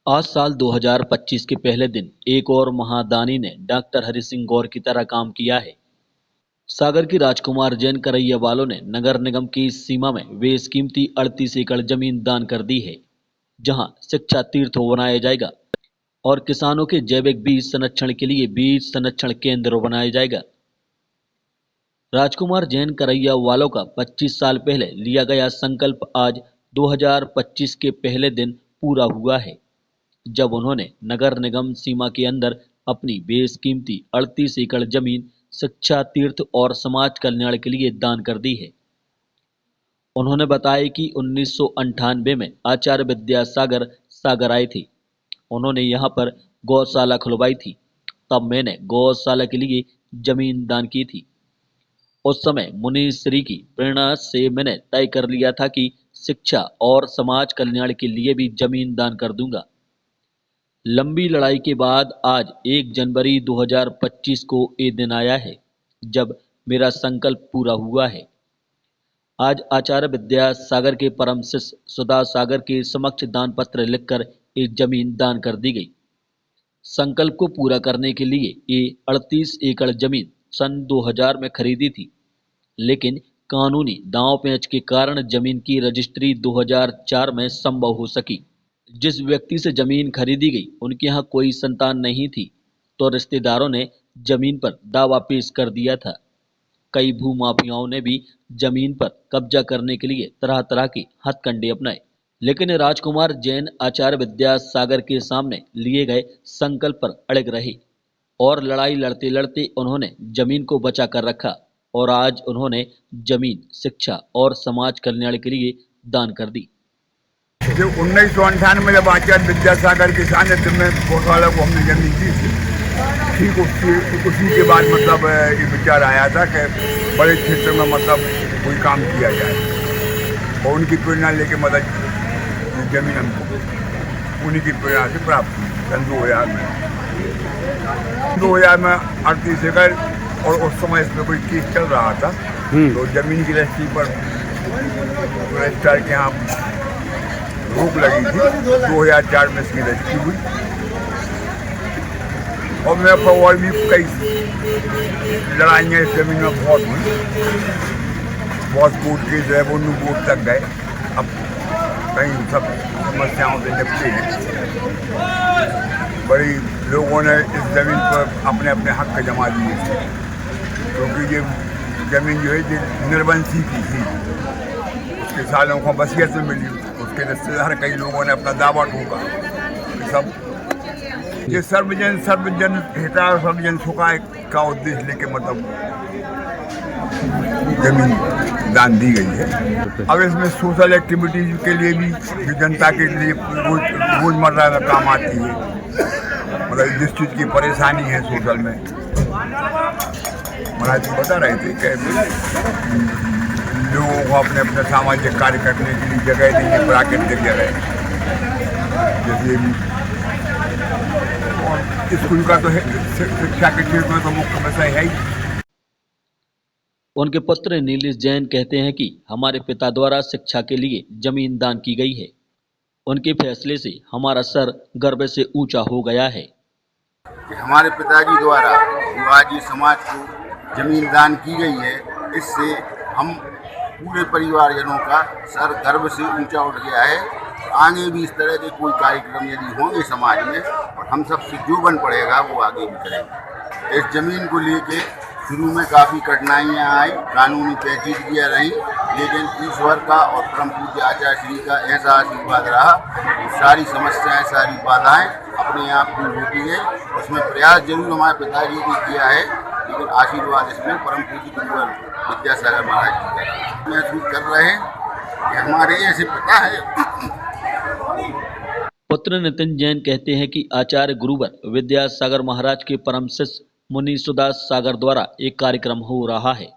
आज साल 2025 के पहले दिन एक और महादानी ने डॉक्टर हरि सिंह गौर की तरह काम किया है। सागर की राजकुमार जैन करैया वालों ने नगर निगम की सीमा में बेशकीमती 38 एकड़ जमीन दान कर दी है, जहां शिक्षा तीर्थ बनाया जाएगा और किसानों के जैविक बीज संरक्षण के लिए बीज संरक्षण केंद्र बनाया जाएगा। राजकुमार जैन करैया वालों का 25 साल पहले लिया गया संकल्प आज 2025 के पहले दिन पूरा हुआ है, जब उन्होंने नगर निगम सीमा के अंदर अपनी बेशकीमती 38 एकड़ जमीन शिक्षा तीर्थ और समाज कल्याण के लिए दान कर दी है। उन्होंने बताया कि 1998 में आचार्य विद्यासागर सागर आए थे। उन्होंने यहाँ पर गौशाला खुलवाई थी। तब मैंने गौशाला के लिए जमीन दान की थी। उस समय मुनि श्री की प्रेरणा से मैंने तय कर लिया था कि शिक्षा और समाज कल्याण के लिए भी जमीन दान कर दूंगा। लंबी लड़ाई के बाद आज 1 जनवरी 2025 को ये दिन आया है, जब मेरा संकल्प पूरा हुआ है। आज आचार्य विद्यासागर के परम शिष्य सुधा सागर के समक्ष दान पत्र लिखकर ये जमीन दान कर दी गई। संकल्प को पूरा करने के लिए ये 38 एकड़ जमीन सन 2000 में खरीदी थी, लेकिन कानूनी दांव पेंच के कारण जमीन की रजिस्ट्री 2004 में संभव हो सकी। जिस व्यक्ति से जमीन खरीदी गई उनके यहाँ कोई संतान नहीं थी, तो रिश्तेदारों ने जमीन पर दावा पेश कर दिया था। कई भूमाफियाओं ने भी जमीन पर कब्जा करने के लिए तरह तरह के हथकंडे अपनाए, लेकिन राजकुमार जैन आचार्य विद्यासागर के सामने लिए गए संकल्प पर अड़ग रहे और लड़ाई लड़ते लड़ते उन्होंने जमीन को बचा कर रखा और आज उन्होंने जमीन शिक्षा और समाज कल्याण के लिए दान कर दी। जब 1998 में जब आचार्य विद्यासागर के सानिध्य में गौशाला को हमने जमीन दी थी, ठीक उसी के बाद मतलब ये विचार आया था कि बड़े क्षेत्र में मतलब कोई काम किया जाए और उनकी प्रेरणा लेके मतलब जमीन हमको उन्हीं की प्रेरणा से प्राप्त हुई सन 2000 में 38 एकड़। और उस समय इसमें कोई केस चल रहा था, तो जमीन की रजिस्ट्री पर रजिस्ट्रार के यहाँ रोक लगी थी। 2004 में इसकी रजिस्ट्री हुई और मेरे पर और भी कई लड़ाइयाँ इस जमीन में बहुत हुई। बहुत कोर्ट के रेवेन्यू बोर्ड तक गए, अब कहीं सब समस्याओं से निपटे हैं। बड़ी लोगों ने इस ज़मीन पर अपने अपने हक जमा दिए थे, क्योंकि ये ज़मीन जो है ये निर्वंशी की थी। उसके सालों को वसीयत से मिली, उसके रिश्तेदार कई लोगों ने अपना दावा ठोका। सब ये सर्वजन हिता और सर्वजन सुखाय का उद्देश्य लेके मतलब जमीन दान दी गई है। अब इसमें सोशल एक्टिविटीज के लिए भी जो जनता के लिए रोजमर्रा में काम आती है, मतलब जिस चीज़ की परेशानी है सोशल में, महाराज जी बता रहे थे कि लोगों को अपने अपने सामाजिक कार्य करने के लिए जगह नहीं है, प्राकृतिक जगह जैसे स्कूल का तो है, शिक्षा के क्षेत्र में तो मुख्य विषय है ही। उनके पुत्र नीलेश जैन कहते हैं कि हमारे पिता द्वारा शिक्षा के लिए जमीन दान की गई है। उनके फैसले से हमारा सर गर्व से ऊंचा हो गया है। हमारे पिताजी द्वारा जो आज ये समाज को जमीन दान की गई है, इससे हम पूरे परिवारजनों का सर गर्व से ऊंचा उठ गया है। आगे भी इस तरह के कोई कार्यक्रम यदि होंगे समाज में और हम सबसे जो बन पड़ेगा वो आगे भी करेंगे। इस जमीन को लेके शुरू में काफ़ी कठिनाइयाँ आई, कानूनी पेचीदगियाँ रहीं, लेकिन ईश्वर का और परम पूज्य आचार्य श्री का ऐसा आशीर्वाद रहा कि सारी समस्याएं, सारी बाधाएं अपने आप दूर होती गई। उसमें प्रयास जरूर हमारे पिताजी ने किया है, लेकिन आशीर्वाद इसमें परम पूज्य गुरुवर विद्यासागर महाराज जी का महसूस कर रहे हैं कि हमारे ऐसे पिता है। पुत्र नितिन जैन कहते हैं कि आचार्य गुरुवर विद्यासागर महाराज के परम शिष्य मुनि सुधा सागर द्वारा एक कार्यक्रम हो रहा है।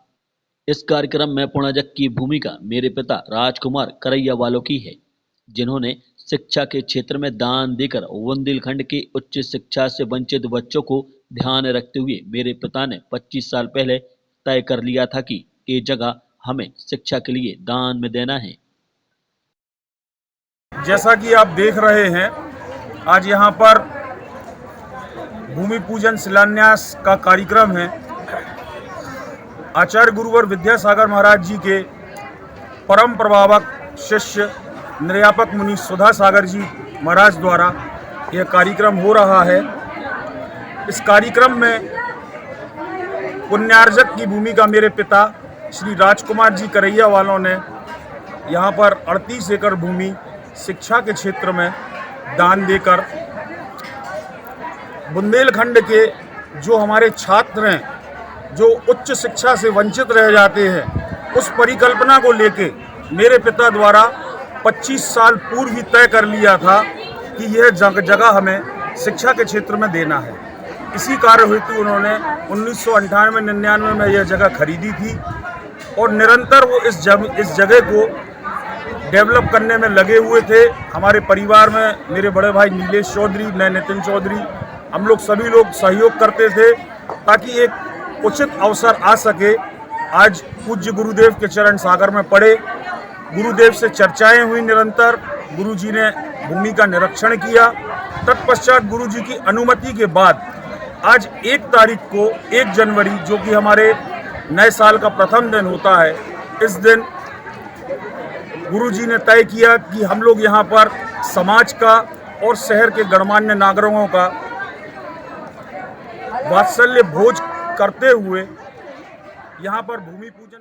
इस कार्यक्रम में पुणजक की भूमिका मेरे पिता राजकुमार करैया वालों की है, जिन्होंने शिक्षा के क्षेत्र में दान देकर बुंदेलखंड के उच्च शिक्षा से वंचित बच्चों को ध्यान रखते हुए मेरे पिता ने 25 साल पहले तय कर लिया था कि ये जगह हमें शिक्षा के लिए दान में देना है। जैसा कि आप देख रहे हैं आज यहाँ पर भूमि पूजन शिलान्यास का कार्यक्रम है। आचार्य गुरुवर विद्यासागर महाराज जी के परम प्रभावक शिष्य निर्यापक मुनि सुधा सागर जी महाराज द्वारा यह कार्यक्रम हो रहा है। इस कार्यक्रम में पुण्यार्जक की भूमिका मेरे पिता श्री राजकुमार जी करैया वालों ने यहाँ पर 38 एकड़ भूमि शिक्षा के क्षेत्र में दान देकर बुंदेलखंड के जो हमारे छात्र हैं जो उच्च शिक्षा से वंचित रह जाते हैं, उस परिकल्पना को लेके मेरे पिता द्वारा 25 साल पूर्व ही तय कर लिया था कि यह जगह हमें शिक्षा के क्षेत्र में देना है। इसी कार्य हेतु उन्होंने 1998-99 में यह जगह खरीदी थी और निरंतर वो इस जगह को डेवलप करने में लगे हुए थे। हमारे परिवार में मेरे बड़े भाई नीलेश चौधरी, मैं नितिन चौधरी, हम लोग सभी लोग सहयोग करते थे ताकि एक उचित अवसर आ सके। आज पूज्य गुरुदेव के चरण सागर में पड़े, गुरुदेव से चर्चाएं हुई निरंतर, गुरुजी ने भूमि का निरीक्षण किया। तत्पश्चात गुरुजी की अनुमति के बाद आज 1 तारीख को 1 जनवरी जो कि हमारे नए साल का प्रथम दिन होता है, इस दिन गुरुजी ने तय किया कि हम लोग यहाँ पर समाज का और शहर के गणमान्य नागरिकों का वात्सल्य भोज करते हुए यहाँ पर भूमि पूजन